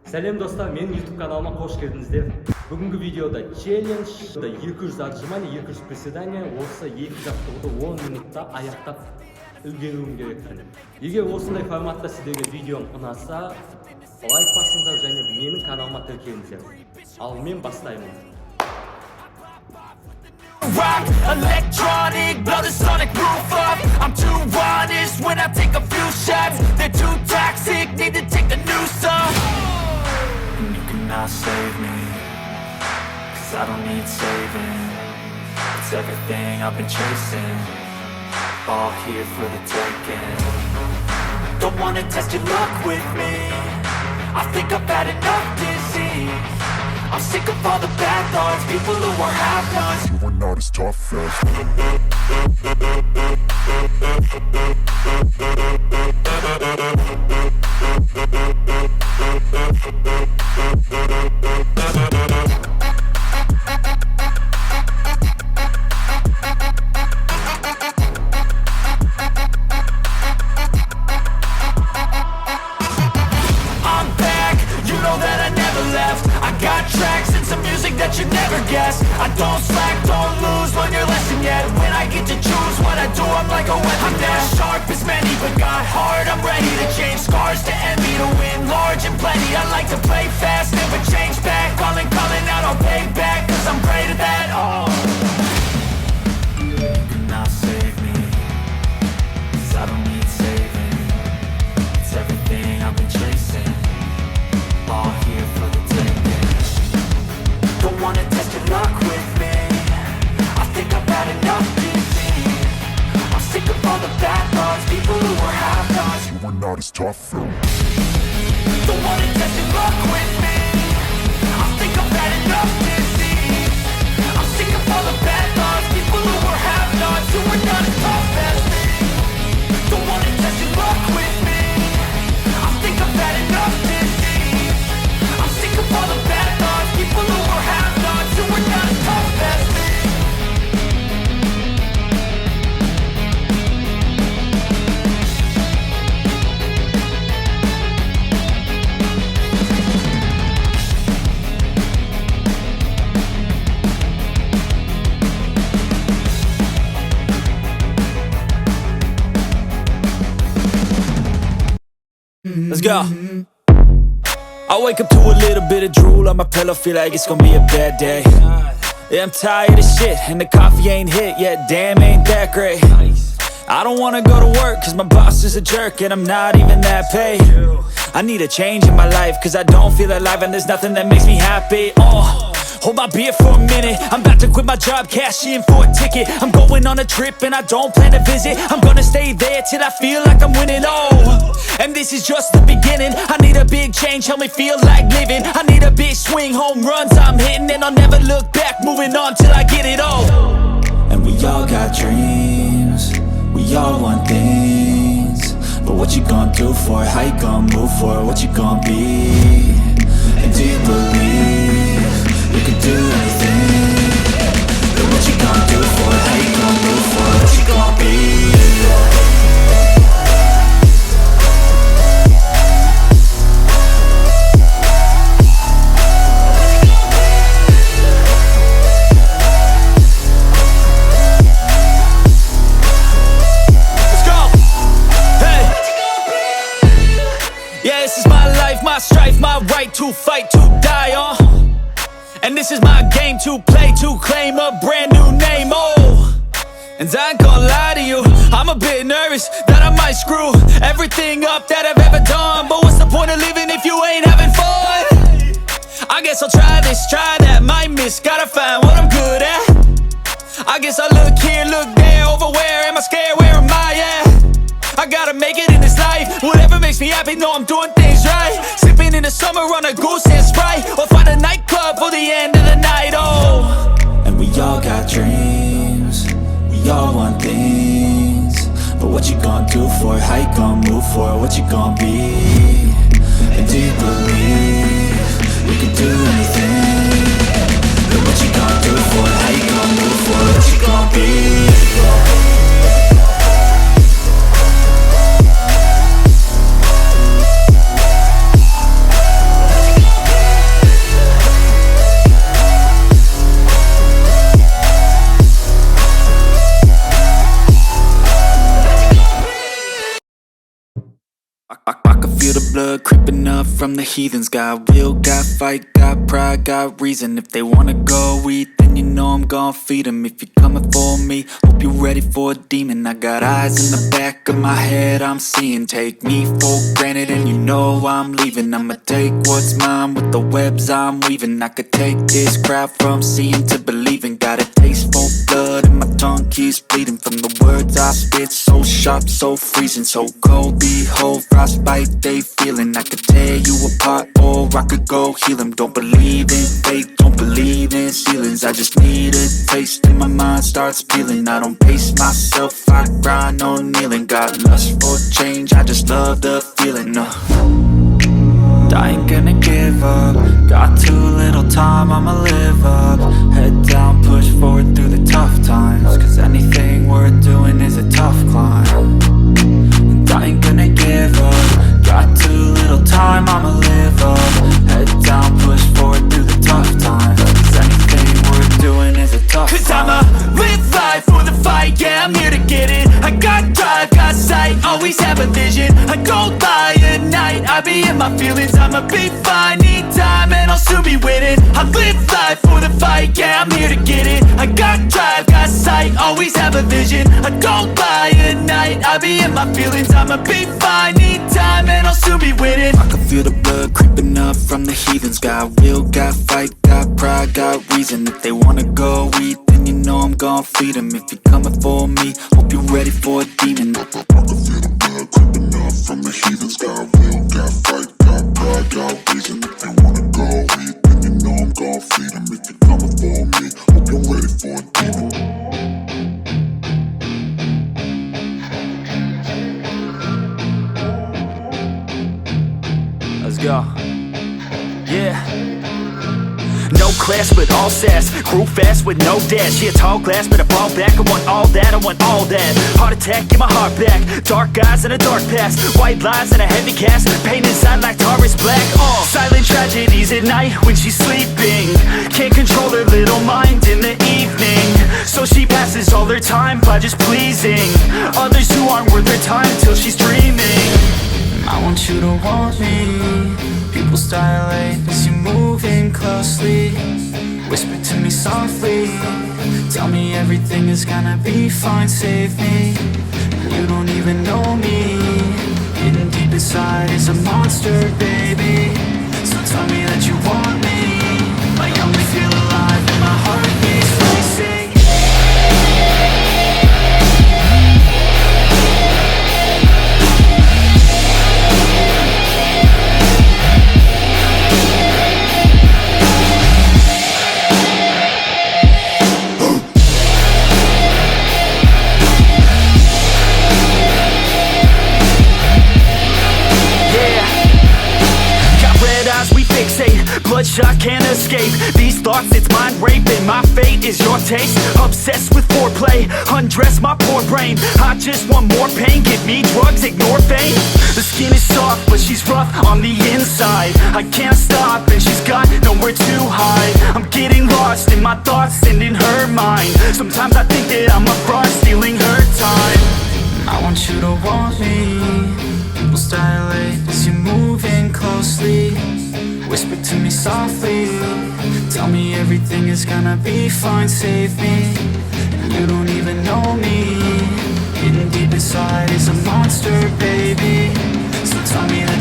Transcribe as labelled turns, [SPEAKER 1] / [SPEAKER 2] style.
[SPEAKER 1] Сәлем достар, менің YouTube каналыма қош келдіңіздер. Бүгінгі видеода челлендж 200 отжимания, 200 приседания, осы 2 жаттығуды 10 минутта аяқтап үлгеруім керекпін. Егер осындай форматта сіздерге видеом ұнаса, лайк басыңыздар және менің каналыма тіркеліңіздер. Ал мен бастаймын.
[SPEAKER 2] Rock, electronic, blow the sonic roof up. I'm too honest when I take a few shots. They're too toxic, need to take the noose off. And you cannot save me, 'cause I don't need saving. It's everything I've been chasing, all here for the taking. Don't wanna test your luck with me, I think I've had enough disease. I'm sick of all the bad thoughts, people who are half-nots.
[SPEAKER 3] You are not as tough as
[SPEAKER 2] I'm back, you know that I never left. I got tracks and some music that you never guessed. I don't slack, don't lose, learn your lesson yet. When I get to choose what I do, I'm like a weapon. I'm not sharp as many, but got heart. I'm ready to change scars to envy, to win large and plenty. I like to play fast, never change back. Calling out, I'll pay back, 'cause I'm great at that. Oh, you cannot save me, 'cause I don't need saving. It's everything I've been chasing, all here for the taking. Don't wanna test your luck with me, I think I've had enough disease. I'm sick of all the bad thoughts, people who are half-nots.
[SPEAKER 3] you are not as tough as
[SPEAKER 2] Don't wanna test your luck with me, I think I've had enough disease. I'm sick of all the bad thoughts, people who are half-nots, who are not as tough as me. Don't wanna test your luck with me, I think I've had enough disease. I'm sick of all the bad thoughts, people who are half-nots, who are not as tough as me. Let's go. I wake up to a little bit of drool on my pillow, feel like it's gonna be a bad day. Yeah, I'm tired of shit, and the coffee ain't hit yet, damn, ain't that great. I don't wanna go to work, 'cause my boss is a jerk, and I'm not even that paid. I need a change in my life, 'cause I don't feel alive, and there's nothing that makes me happy. Hold my beer for a minute, I'm about to quit my job, cash in for a ticket. I'm going on a trip and I don't plan to visit. I'm gonna stay there till I feel like I'm winning, and this is just the beginning. I need a big change, help me feel like living. I need a big swing, home runs I'm hitting, and I'll never look back, moving on till I get it all. And we all got dreams, we all want things, but what you gonna do for it? How you gonna move for it? What you gonna be? And do you believe you can do anything? But what you gonna do for it? How you gonna move for it? What you gonna be? Let's go! Hey! Yeah, this is my life, my strife, my right to fight, to die on. And this is my game to play, to claim a brand new name, and I ain't gonna lie to you, I'm a bit nervous that I might screw everything up that I've ever done. But what's the point of living if you ain't having fun? I guess I'll try this, try that, might miss, gotta find what I'm good at. I guess I look here, look there, over where am I scared, where am I at? I gotta make it in this life, whatever makes me happy, know I'm doing things right. Sipping in the summer on a goose and Sprite, or find a nightclub for the end of the night, And we all got dreams, we all want things, but what you gonna do for it? How you gonna move for it? What you gonna be? And do you believe you can do anything? But what you gonna do for it? How you gonna move for it? What you gonna be? I can feel the blood creeping up from the heathens. Got will, got fight, got pride, got reason. If they wanna go eat, then you know I'm gon' feed them. If you're coming for me, hope you're ready for a demon. I got eyes in the back of my head, I'm seeing. Take me for granted and you know I'm leaving. I'ma take what's mine with the webs I'm weaving. I could take this crowd from seeing to believing. Got a taste for blood and my tongue keeps bleeding. From the words I spit, so sharp, so freezing. So cold, behold, frostbite they feeling. I could tear you apart or I could go heal them. Don't believe in fate, don't believe in ceilings. I just need a taste and my mind starts peeling. I don't pace myself, I grind on kneeling. Got lust for change, I just love the feeling. I ain't gonna give up. Got too little time, I'ma live up. Head down, push forward through the tough times. Cause anything worth doing is a tough climb. And I ain't gonna give up. Got too little time, I'ma live up. Head down, push forward through the tough times. Cause anything worth doing is a tough climb. Cause I'ma live life for the fight, yeah, I'm here to get it. I got drive, got sight, always have a vision. I don't lie at night, I be in my feelings. I'ma be fine, need time and I'll soon be winning. I live life for the fight, yeah, I'm here to get it. I got drive, got sight, always have a vision. I don't lie at night, I be in my feelings. I'ma be fine, need time and I'll soon be winning. I can feel the blood creeping up from the heathens. Got will, got fight, got pride, got reason. If they wanna go eat, then you know I'm gon' feed them. If you're coming for me, hope you're ready for a demon. I can feel the blood creeping up from the heathens. Got will, got fight, got pride, got reason. If they wanna go eat, then you know I'm gon' feed them. If you're coming for me, hope you're ready for a demon. Let's go. Yeah. No class but all sass. Grew fast with no dash. Yeah, tall glass but I fall back. I want all that, I want all that. Heart attack, get my heart back. Dark eyes and a dark past. White lies and a heavy cast. Pain inside like tar is black. Silent tragedies at night when she's sleeping. Can't control her little mind in the evening. So she passes all her time by just pleasing others who aren't worth her time till she's dreaming. I want you to want me. Pupils dilate as you move in closely. Whisper to me softly. Tell me everything is gonna be fine, save me. You don't even know me. Hidden deep inside is a monster, baby. So tell me that you want me. I only feel alive and my heart beats racing. Bloodshot can't escape these thoughts, it's mind rape. And my fate is your taste. Obsessed with foreplay, undress my poor brain. I just want more pain, give me drugs, ignore fame. The skin is soft but she's rough on the inside. I can't stop and she's got nowhere to hide. I'm getting lost in my thoughts and in her mind. Sometimes I think that I'm a fraud, stealing her time. I want you to want me. Pupils dilate as you move in closely. Whisper to me softly. Tell me everything is gonna be fine, save me. You don't even know me. Hidden deep inside is a monster, baby. So tell me that